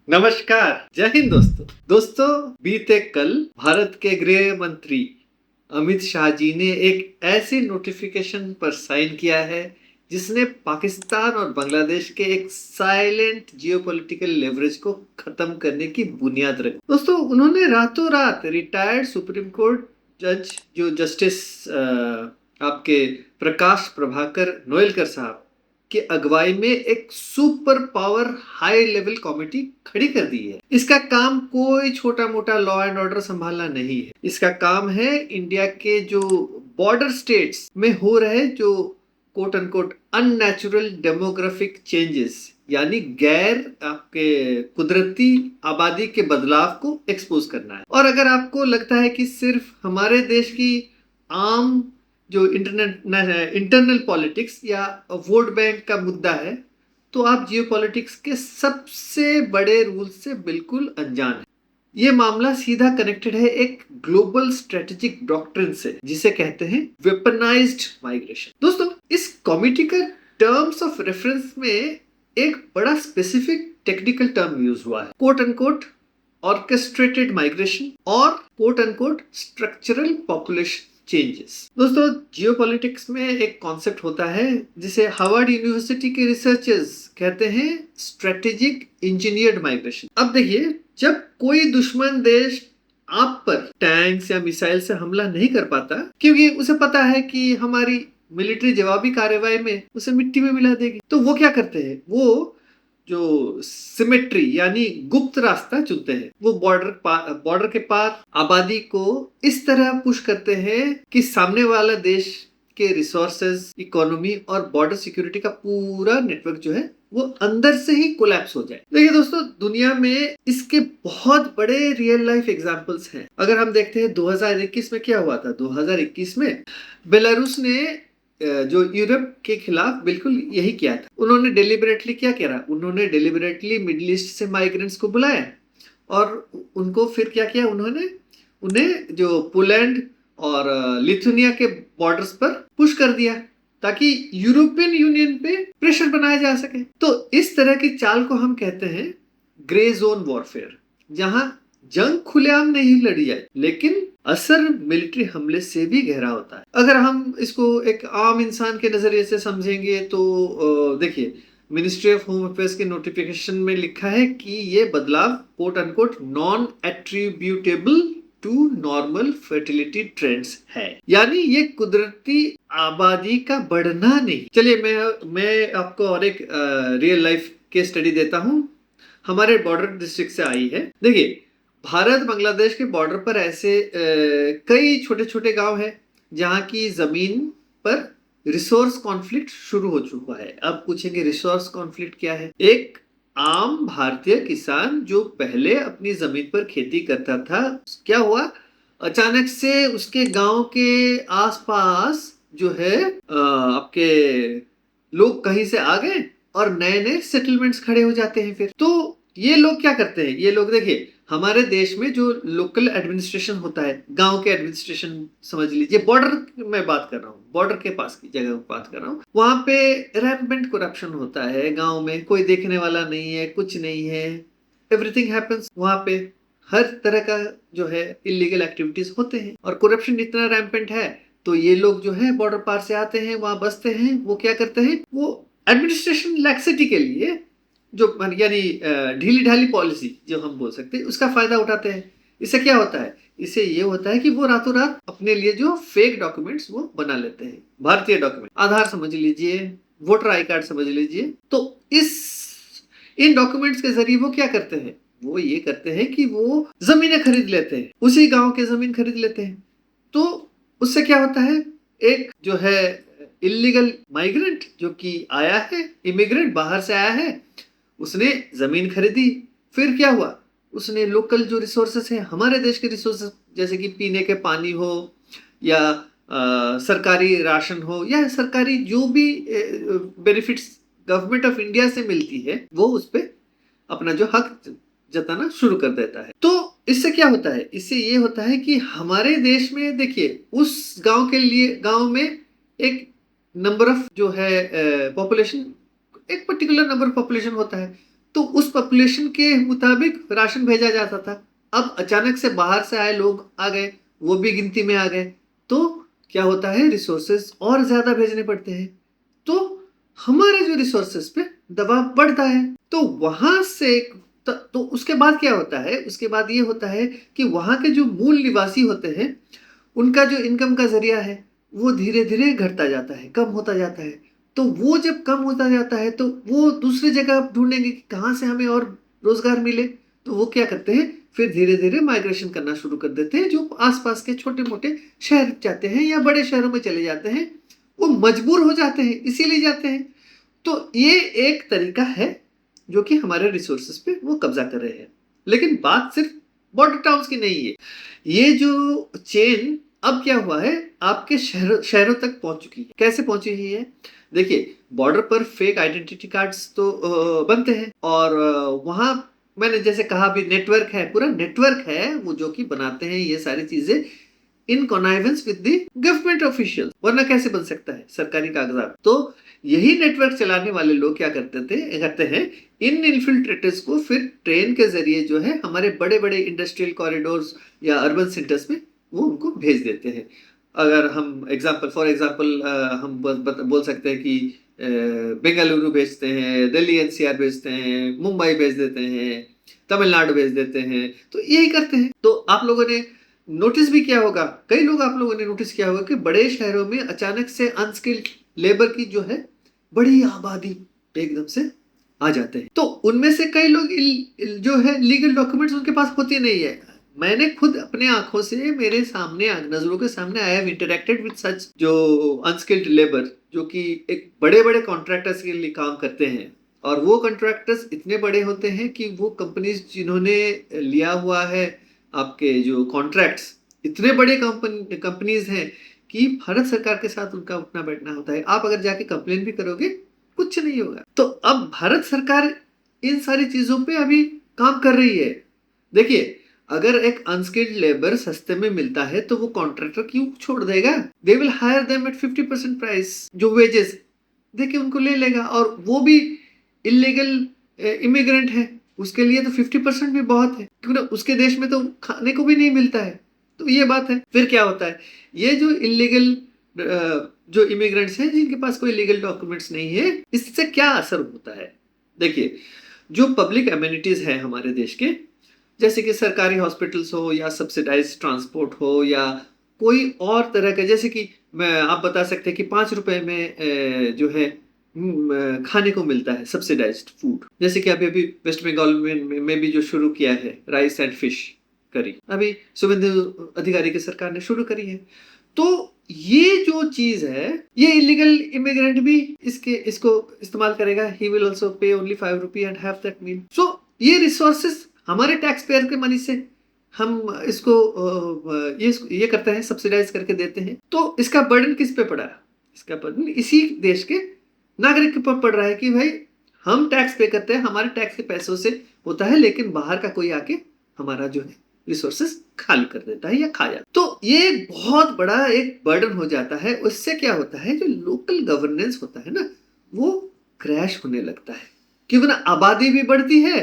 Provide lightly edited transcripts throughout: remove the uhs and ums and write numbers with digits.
नमस्कार, जय हिंद दोस्तों। दोस्तों, बीते कल भारत के गृह मंत्री अमित शाह जी ने एक ऐसे नोटिफिकेशन पर साइन किया है जिसने पाकिस्तान और बांग्लादेश के एक साइलेंट जियोपॉलिटिकल लेवरेज को खत्म करने की बुनियाद रखी। दोस्तों, उन्होंने रातों रात रिटायर्ड सुप्रीम कोर्ट जज जो जस्टिस आपके प्रकाश प्रभाकर नोएलकर साहब की अगुवाई में एक super power high level committee खड़ी कर दी है। इसका काम कोई छोटा मोटा लॉ एंड ऑर्डर संभालना नहीं है। इसका काम है इंडिया के जो बॉर्डर स्टेट्स में हो रहे जो quote unquote unnatural demographic changes यानी गैर आपके कुदरती आबादी के बदलाव को एक्सपोज करना है। और अगर आपको लगता है कि सिर्फ हमारे देश की आम जो इंटरनल पॉलिटिक्स या वोट बैंक का मुद्दा है, तो आप जियो पॉलिटिक्स के सबसे बड़े रूल से बिल्कुल अनजान है। ये मामला सीधा कनेक्टेड है एक ग्लोबल स्ट्रेटेजिक डॉक्ट्रिन से, जिसे कहते हैं वेपनाइज्ड माइग्रेशन। दोस्तों, इस कमिटी का टर्म्स ऑफ रेफरेंस में एक बड़ा स्पेसिफिक टेक्निकल टर्म यूज हुआ है, कोट अनकोट ऑर्केस्ट्रेटेड माइग्रेशन और quote unquote structural population changes. दोस्तों, जियोपॉलिटिक्स में एक कॉन्सेप्ट होता है जिसे हार्वर्ड यूनिवर्सिटी के रिसर्चर्स कहते हैं स्ट्रेटेजिक इंजीनियर्ड माइग्रेशन। अब देखिए, जब कोई दुश्मन देश आप पर टैंक्स या मिसाइल से हमला नहीं कर पाता क्योंकि उसे पता है कि हमारी मिलिट्री जवाबी कार्रवाई में उसे मिट्टी में मिला देगी, तो वो क्या करते हैं? वो जो सिमेट्री यानी गुप्त रास्ता चुनते हैं। वो बॉर्डर के पार आबादी को इस तरह पुश करते हैं कि सामने वाला देश के रिसोर्सेज, इकोनॉमी और बॉर्डर सिक्योरिटी का पूरा नेटवर्क जो है वो अंदर से ही कोलैप्स हो जाए। देखिए दोस्तों, दुनिया में इसके बहुत बड़े रियल लाइफ एग्जांपल्स हैं। अगर हम देखते हैं 2021 में क्या हुआ था। 2021 में बेलारूस ने जो यूरोप के खिलाफ बिल्कुल यही किया था। उन्होंने डेलिबरेटली क्या करा? उन्होंने डेलिबरेटली मिडिल ईस्ट से माइग्रेंट्स को बुलाया और उनको फिर क्या किया? उन्हें जो पोलैंड और लिथुनिया के बॉर्डर्स पर पुश कर दिया ताकि यूरोपियन यूनियन पे प्रेशर बनाया जा सके। तो इस तरह की चाल को हम कहते हैं ग्रे जोन वॉरफेयर, जहां जंग खुलेआम नहीं लड़ी जाए लेकिन असर मिलिट्री हमले से भी गहरा होता है। अगर हम इसको एक आम इंसान के नजरिए से समझेंगे तो देखिए, मिनिस्ट्री ऑफ होम अफेयर्स के नोटिफिकेशन में लिखा है कि ये बदलाव quote unquote non attributable to normal fertility trends है, यानी ये कुदरती आबादी का बढ़ना नहीं। चलिए मैं आपको और एक रियल लाइफ केस स्टडी देता हूं, हमारे बॉर्डर डिस्ट्रिक्ट से आई है। देखिए, भारत बांग्लादेश के बॉर्डर पर ऐसे कई छोटे छोटे गांव हैं जहां की जमीन पर रिसोर्स कॉन्फ्लिक्ट शुरू हो चुका है। अब पूछेंगे रिसोर्स कॉन्फ्लिक्ट क्या है? एक आम भारतीय किसान जो पहले अपनी जमीन पर खेती करता था, क्या हुआ? अचानक से उसके गांव के आसपास जो है आपके लोग कहीं से आ गए और नए नए सेटलमेंट्स खड़े हो जाते हैं। फिर तो ये लोग क्या करते हैं? ये लोग देखिए, हमारे देश में जो लोकल एडमिनिस्ट्रेशन होता है, गांव के एडमिनिस्ट्रेशन समझ लीजिए, बॉर्डर में बात कर रहा हूँ, बॉर्डर के पास की जगह में बात कर रहा हूँ, वहां पे रैम्पेंट करप्शन होता है। गांव में कोई देखने वाला नहीं है, कुछ नहीं है, एवरीथिंग हैपेंस। वहां पे हर तरह का जो है इलीगल एक्टिविटीज होते हैं और करप्शन इतना रैम्पेंट है, तो ये लोग जो है बॉर्डर पार से आते हैं, वहां बसते हैं। वो क्या करते हैं? वो एडमिनिस्ट्रेशन लैक्सिटी के लिए जो यानी ढीली ढाली पॉलिसी जो हम बोल सकते हैं, उसका फायदा उठाते हैं। इससे क्या होता है? इससे ये होता है कि वो रातों रात अपने लिए जो फेक डॉक्यूमेंट्स वो बना लेते हैं। भारतीय डॉक्यूमेंट, आधार समझ लीजिए, वोटर आई कार्ड समझ लीजिए। तो इन डॉक्यूमेंट्स के जरिए वो क्या करते हैं? वो ये करते हैं कि वो जमीनें खरीद लेते हैं, उसी गांव के जमीन खरीद लेते हैं। तो उससे क्या होता है? एक जो है इलीगल माइग्रेंट जो कि आया है, इमिग्रेंट बाहर से आया है, उसने जमीन खरीदी। फिर क्या हुआ? उसने लोकल जो रिसोर्सेस हैं, हमारे देश के रिसोर्सेस, जैसे कि पीने के पानी हो या सरकारी राशन हो या सरकारी जो भी बेनिफिट्स गवर्नमेंट ऑफ इंडिया से मिलती है, वो उस पर अपना जो हक जताना शुरू कर देता है। तो इससे क्या होता है? इससे ये होता है कि हमारे देश में देखिए, उस गांव के लिए गांव में एक नंबर ऑफ जो है पॉपुलेशन, एक पर्टिकुलर नंबर ऑफ पॉपुलेशन होता है। तो उस पॉपुलेशन के मुताबिक राशन भेजा जाता था। अब अचानक से बाहर से आए लोग आ गए, वो भी गिनती में आ गए, तो क्या होता है, रिसोर्सेज और ज्यादा भेजने पड़ते हैं, तो हमारे जो रिसोर्सेज पे दबाव बढ़ता है। तो वहां से तो उसके बाद क्या होता है, उसके बाद ये होता है कि वहां के जो मूल निवासी होते हैं उनका जो इनकम का जरिया है वो धीरे धीरे घटता जाता है, कम होता जाता है। तो वो जब कम होता जाता है तो वो दूसरी जगह ढूंढेंगे कि कहाँ से हमें और रोजगार मिले। तो वो क्या करते हैं, फिर धीरे धीरे माइग्रेशन करना शुरू कर देते हैं, जो आसपास के छोटे मोटे शहर जाते हैं या बड़े शहरों में चले जाते हैं। वो मजबूर हो जाते हैं, इसीलिए जाते हैं। तो ये एक तरीका है जो कि हमारे रिसोर्सेज पे वो कब्जा कर रहे हैं। लेकिन बात सिर्फ बॉर्डर टाउन्स की नहीं है, ये जो चेन अब क्या हुआ है, आपके शहरों तक पहुंच चुकी है। कैसे पहुंची हुई है, देखिए बॉर्डर पर फेक आइडेंटिटी कार्ड्स तो बनते हैं, और वहां मैंने जैसे कहा अभी नेटवर्क है, पूरा नेटवर्क है वो जो कि बनाते हैं ये सारी चीजें इन कॉनाइवेंस विद द गवर्नमेंट ऑफिशियल, वरना कैसे बन सकता है सरकारी कागजात। तो यही नेटवर्क चलाने वाले लोग क्या करते हैं, इन इन्फिल्ट्रेटर्स को फिर ट्रेन के जरिए जो है हमारे बड़े बड़े इंडस्ट्रियल कॉरिडोर्स या अर्बन सेंटर्स में वो उनको भेज देते हैं। अगर हम फॉर एग्जाम्पल हम बोल सकते हैं कि बेंगलुरु भेजते हैं, दिल्ली एनसीआर भेजते हैं, मुंबई भेज देते हैं, तमिलनाडु भेज देते हैं, तो यही करते हैं। तो आप लोगों ने नोटिस भी किया होगा, कई लोग आप लोगों ने नोटिस किया होगा कि बड़े शहरों में अचानक से अनस्किल्ड लेबर की जो है बड़ी आबादी एकदम से आ जाते हैं। तो उनमें से कई लोग जो है लीगल डॉक्यूमेंट्स उनके पास होते नहीं है। मैंने खुद अपने आंखों से, मेरे सामने नजरों के सामने I have interacted with such जो अनस्किल्ड लेबर, जो कि एक बड़े बड़े कॉन्ट्रैक्टर्स के लिए काम करते हैं। और वो कॉन्ट्रैक्टर्स इतने बड़े होते हैं कि वो कंपनीज जिन्होंने लिया हुआ है आपके जो कॉन्ट्रैक्ट्स, इतने बड़े कंपनीज हैं कि भारत सरकार के साथ उनका उठना बैठना होता है। आप अगर जाके कंप्लेन भी करोगे कुछ नहीं होगा। तो अब भारत सरकार इन सारी चीजों पे अभी काम कर रही है। देखिए, अगर एक अनस्किल्ड लेबर सस्ते में मिलता है तो वो कॉन्ट्रैक्टर क्यों छोड़ देगा, they will hire them at 50% price, जो वेजेस देके उनको ले लेगा। और वो भी इलीगल इमिग्रेंट है, उसके लिए तो 50% भी बहुत है, क्योंकि उसके देश में तो खाने को भी नहीं मिलता है। तो ये बात है। फिर क्या होता है, ये जो इलीगल जो इमिग्रेंट्स हैं जिनके पास कोई लीगल डॉक्यूमेंट्स नहीं है, इससे क्या असर होता है। देखिए, जो पब्लिक एमिनिटीज हैं हमारे देश के, जैसे कि सरकारी हॉस्पिटल्स हो या सब्सिडाइज ट्रांसपोर्ट हो या कोई और तरह के, जैसे कि आप बता सकते हैं कि 5 रुपए में जो है खाने को मिलता है सब्सिडाइज्ड फूड। जैसे कि अभी वेस्ट बंगाल में भी जो शुरू किया है राइस एंड फिश करी, अभी शुभेंदु अधिकारी की सरकार ने शुरू करी है। तो ये जो चीज है, ये इलीगल इमिग्रेंट भी इसको इस्तेमाल करेगा। He will also pay only 5 rupee and have that meal. So ये रिसोर्सेस हमारे टैक्स पेयर के मनी से हम इसको ये करते हैं, सब्सिडाइज करके देते हैं। तो इसका बर्डन किस पे पड़ा है, इसका बर्डन इसी देश के नागरिक के ऊपर पड़ रहा है कि भाई हम टैक्स पे करते हैं, हमारे टैक्स के पैसों से होता है, लेकिन बाहर का कोई आके हमारा जो है रिसोर्सेस खाली कर देता है या खा जाता है। तो ये बहुत बड़ा एक बर्डन हो जाता है। उससे क्या होता है, जो लोकल गवर्नेंस होता है ना, वो क्रैश होने लगता है, क्योंकि ना आबादी भी बढ़ती है,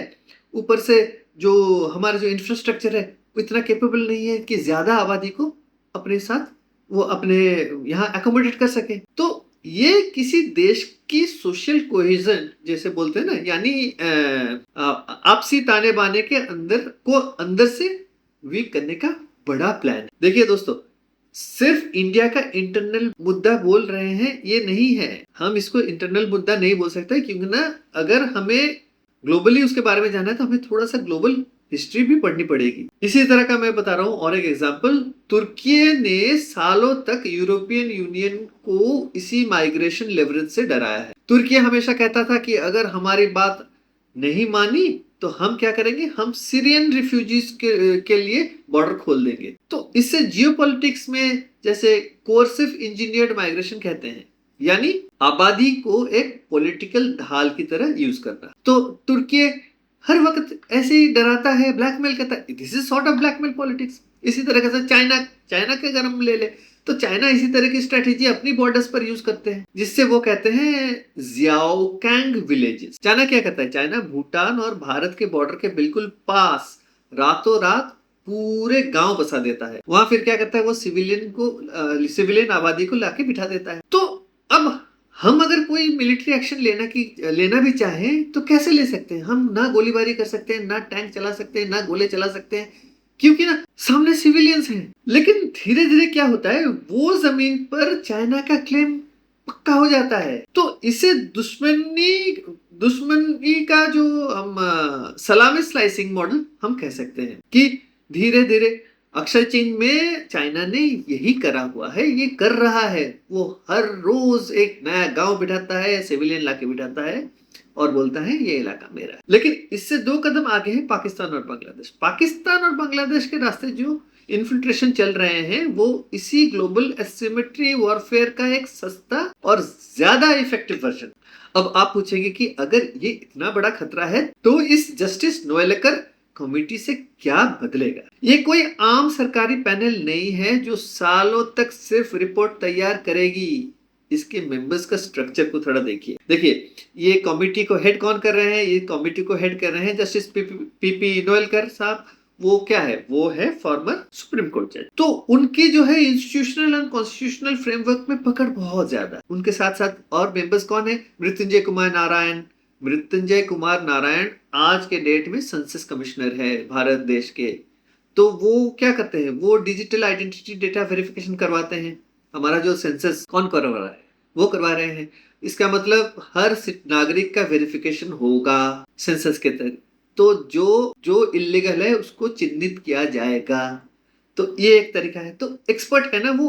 ऊपर से जो हमारा जो इंफ्रास्ट्रक्चर है वो इतना कैपेबल नहीं है कि ज्यादा आबादी को अपने साथ वो अपने यहाँ एकोमोडेट कर सके। तो ये किसी देश की सोशल कोहेजन जैसे बोलते हैं ना, यानी आपसी ताने बाने के अंदर से वीक करने का बड़ा प्लान है। देखिए दोस्तों, सिर्फ इंडिया का इंटरनल मुद्दा बोल रहे हैं ये नहीं है, हम इसको इंटरनल मुद्दा नहीं बोल सकते, क्योंकि ना अगर हमें ग्लोबली उसके बारे में जानना है तो हमें थोड़ा सा ग्लोबल हिस्ट्री भी पढ़नी पड़ेगी। इसी तरह का मैं बता रहा हूं और एक एग्जांपल, तुर्की ने सालों तक यूरोपियन यूनियन को इसी माइग्रेशन लेवरेज से डराया है। तुर्की हमेशा कहता था कि अगर हमारी बात नहीं मानी तो हम क्या करेंगे, हम सीरियन रिफ्यूजीज के लिए बॉर्डर खोल देंगे। तो इससे जियोपॉलिटिक्स में जैसे कोर्सिव इंजीनियर्ड माइग्रेशन कहते हैं, यानी आबादी को एक पॉलिटिकल ढाल की तरह यूज करना। तो तुर्की हर वक्त ऐसे ही डराता है, ब्लैकमेल करता है। This is sort of blackmail politics. इसी तरह से चाइना चाइना के अगर हम ले ले तो चाइना इसी तरह की स्ट्रेटेजी अपनी बॉर्डर्स पर यूज करते हैं, जिससे वो कहते हैं जियाओकैंग विलेजेस। चाइना क्या करता है, चाइना भूटान और भारत के बॉर्डर के बिल्कुल पास रातों रात पूरे गांव बसा देता है। वहां फिर क्या करता है, वो सिविलियन आबादी को लाके बिठा देता है। तो अब हम अगर कोई मिलिट्री एक्शन लेना भी चाहें तो कैसे ले सकते हैं? हम ना गोलीबारी कर सकते हैं, ना टैंक चला सकते हैं, ना गोले चला सकते हैं, क्योंकि ना सामने सिविलियंस हैं। लेकिन धीरे धीरे क्या होता है, वो जमीन पर चाइना का क्लेम पक्का हो जाता है। तो इसे दुश्मनी का जो हम सलामी स्लाइसिंग मॉडल हम कह सकते हैं कि धीरे धीरे अक्षय चीन में चाइना ने यही करा हुआ है, ये कर रहा है। वो हर रोज एक नया गांव बिठाता है, सिविलियन लाके बिठाता है और बोलता है ये इलाका मेरा है। लेकिन इससे 2 कदम आगे है पाकिस्तान और बांग्लादेश। पाकिस्तान और बांग्लादेश के रास्ते जो इन्फिल्ट्रेशन चल रहे हैं वो इसी ग्लोबल एसिमेट्री वॉरफेयर का एक सस्ता और ज्यादा इफेक्टिव वर्जन। अब आप पूछेंगे कि अगर ये इतना बड़ा खतरा है तो इस जस्टिस नोएलकर कमेटी से क्या बदलेगा? ये कोई आम सरकारी पैनल नहीं है जो सालों तक सिर्फ रिपोर्ट तैयार करेगी। इसके मेंबर्स का स्ट्रक्चर को थोड़ा देखिए ये कमेटी को हेड कौन कर रहे हैं? ये कमेटी को हेड कर रहे हैं जस्टिस पीपी नोएलकर साहब। वो क्या है, वो है फॉर्मर सुप्रीम कोर्ट जज। तो उनकी जो है इंस्टीट्यूशनल एंड कॉन्स्टिट्यूशनल फ्रेमवर्क में पकड़ बहुत ज्यादा। उनके साथ साथ और मेंबर्स कौन है? मृत्युंजय कुमार नारायण आज के डेट में सेंसस कमिश्नर है भारत देश के। तो वो क्या करते हैं, वो डिजिटल आइडेंटिटी डेटा वेरिफिकेशन करवाते हैं। हमारा जो सेंसस कौन करवा रहा है, वो करवा रहे हैं। इसका मतलब हर नागरिक का वेरिफिकेशन होगा सेंसस के तहत। तो जो इल्लीगल है उसको चिन्हित किया जाएगा। तो ये एक तरीका है। तो एक्सपर्ट है ना वो।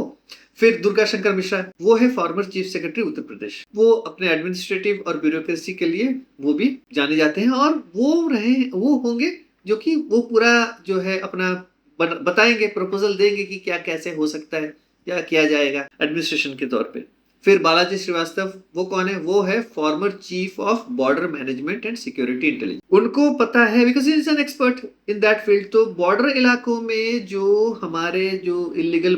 फिर दुर्गा शंकर मिश्रा, वो है former chief secretary Uttar Pradesh. वो अपने एडमिनिस्ट्रेटिव और ब्यूरोक्रेसी के लिए वो भी जाने जाते हैं और वो होंगे जो कि वो पूरा जो है अपना बताएंगे, प्रपोजल देंगे कि क्या कैसे हो सकता है, क्या किया जाएगा एडमिनिस्ट्रेशन के तौर पे। फिर बालाजी श्रीवास्तव, वो कौन है? वो है former chief of border management and security intelligence. उनको पता है because he is an expert in that field. तो बॉर्डर इलाकों में जो हमारे जो इलीगल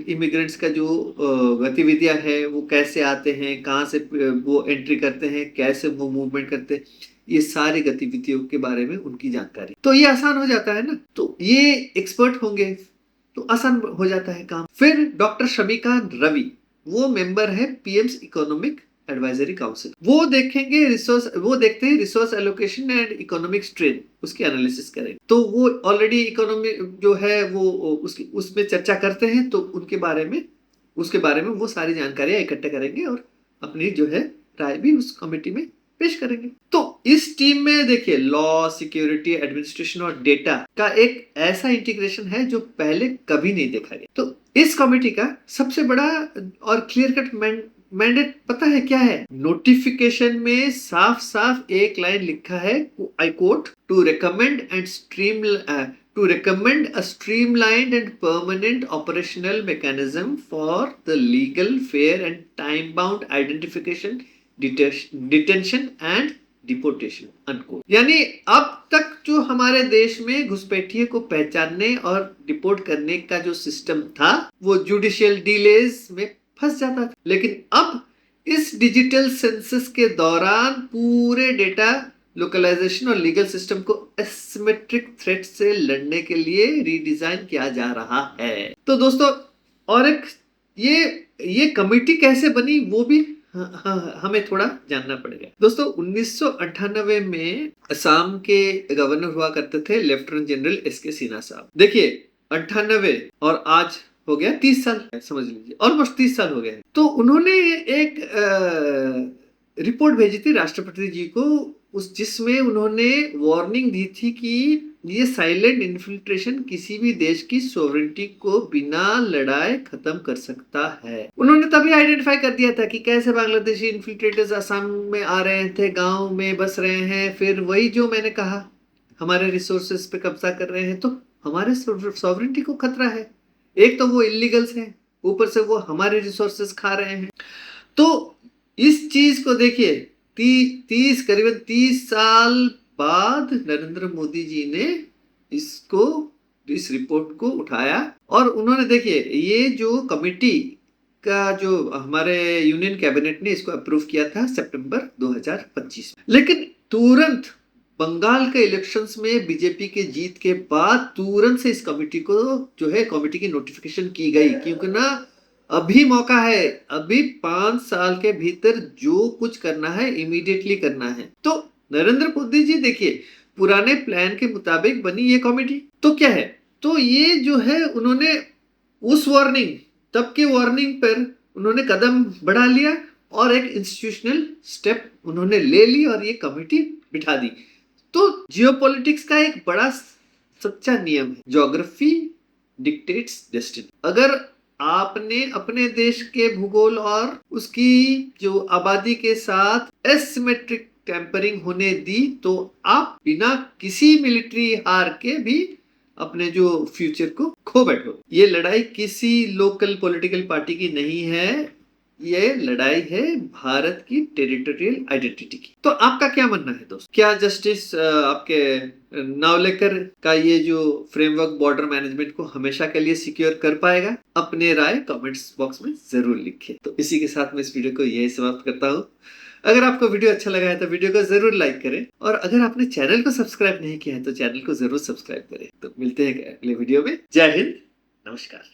इमिग्रेंट्स का जो गतिविधियां है वो कैसे आते हैं, कहाँ से वो एंट्री करते हैं, कैसे वो मूवमेंट करते हैं, ये सारी गतिविधियों के बारे में उनकी जानकारी। तो ये आसान हो जाता है ना। तो ये एक्सपर्ट होंगे तो आसान हो जाता है काम। फिर डॉक्टर शमिका रवि, वो मेंबर है पीएम्स इकोनॉमिक एडवाइजरी काउंसिल। वो देखते हैं resource allocation and economic strain, उसकी एनालिसिस करें। तो वो ऑलरेडी इकोनॉमी जो है वो उसमें चर्चा करते हैं। तो उसके बारे में वो सारी जानकारियां इकट्ठा करेंगे और अपनी जो है राय भी उस कमेटी में पेश करेंगे। तो इस टीम में देखिए लॉ, सिक्योरिटी, एडमिनिस्ट्रेशन और डेटा का एक ऐसा इंटीग्रेशन है जो पहले कभी नहीं देखा गया। तो इस कमेटी का सबसे बड़ा और क्लियर कट मैंडेट पता है क्या है? नोटिफिकेशन में साफ साफ एक लाइन लिखा है, I quote, to recommend a streamlined and permanent operational mechanism for the legal, fair and time-bound identification, detention and deportation unquote. यानी अब तक जो हमारे देश में घुसपैठिए को पहचानने और डिपोर्ट करने का जो सिस्टम था वो जुडिशियल डिलेज में फंस जाता था। लेकिन अब इस डिजिटल सेंसस के दौरान पूरे डेटा लोकलाइजेशन और लीगल सिस्टम को एसिमेट्रिक थ्रेट से लड़ने के लिए रीडिजाइन किया जा रहा है। तो दोस्तों, और एक ये कमेटी कैसे बनी वो भी हमें थोड़ा जानना पड़ेगा। दोस्तों 1998 में असम के गवर्नर हुआ करते थे लेफ्टिनेंट जनरल एसके सिन्हा साहब। देखिए 98 और आज हो गया 30 साल, समझ लीजिए ऑलमोस्ट 30 साल हो गए। तो उन्होंने एक रिपोर्ट भेजी थी राष्ट्रपति जी को, जिसमें उन्होंने वार्निंग दी थी कि ये साइलेंट इन्फिल्ट्रेशन किसी भी देश की सोवरेनिटी को बिना लड़ाए खत्म कर सकता है। उन्होंने तभी आइडेंटिफाई कर दिया था कि कैसे बांग्लादेशी इन्फिल्ट्रेटर्स असम में आ रहे थे, गांव में बस रहे हैं, फिर वही जो मैंने कहा हमारे रिसोर्सेज पे कब्जा कर रहे हैं। तो हमारे सोवरेनिटी को खतरा है। एक तो वो इलीगल्स हैं, ऊपर से वो हमारे रिसोर्सेज खा रहे हैं। तो इस चीज को देखिए करीबन 30 साल बाद नरेंद्र मोदी जी ने इस रिपोर्ट को उठाया और उन्होंने देखिए ये जो कमिटी का जो हमारे यूनियन कैबिनेट ने इसको अप्रूव किया था सितंबर 2025 में। लेकिन तुरंत बंगाल के इलेक्शंस में बीजेपी के जीत के बाद तुरंत से इस कमेटी को जो है कमेटी की नोटिफिकेशन की गई, क्योंकि ना अभी मौका है, अभी 5 साल के भीतर जो कुछ करना है इमीडिएटली करना है। तो नरेंद्र मोदी जी देखिए पुराने प्लान के मुताबिक बनी ये कमेटी, तो क्या है, तो ये जो है उन्होंने उस वार्निंग तब के वार्निंग पर उन्होंने कदम बढ़ा लिया और एक इंस्टीट्यूशनल स्टेप उन्होंने ले ली और ये कमेटी बिठा दी। तो जियोपॉलिटिक्स का एक बड़ा सच्चा नियम है, ज्योग्राफी डिक्टेट्स डेस्टिनी। अगर आपने अपने देश के भूगोल और उसकी जो आबादी के साथ एसिमेट्रिक टेम्परिंग होने दी तो आप बिना किसी मिलिट्री हार के भी अपने जो फ्यूचर को खो बैठो। ये लड़ाई किसी लोकल पॉलिटिकल पार्टी की नहीं है, ये लड़ाई है भारत की टेरिटोरियल आइडेंटिटी की। तो आपका क्या मानना है दोस्त, क्या जस्टिस आपके नावलेकर का ये जो फ्रेमवर्क बॉर्डर मैनेजमेंट को हमेशा के लिए सिक्योर कर पाएगा? अपने राय कमेंट्स बॉक्स में जरूर लिखें। तो इसी के साथ मैं इस वीडियो को यही समाप्त करता हूँ। अगर आपको वीडियो अच्छा लगा है तो वीडियो को जरूर लाइक करें और अगर आपने चैनल को सब्सक्राइब नहीं किया है तो चैनल को जरूर सब्सक्राइब करें। तो मिलते हैं अगले वीडियो में। जय हिंद, नमस्कार।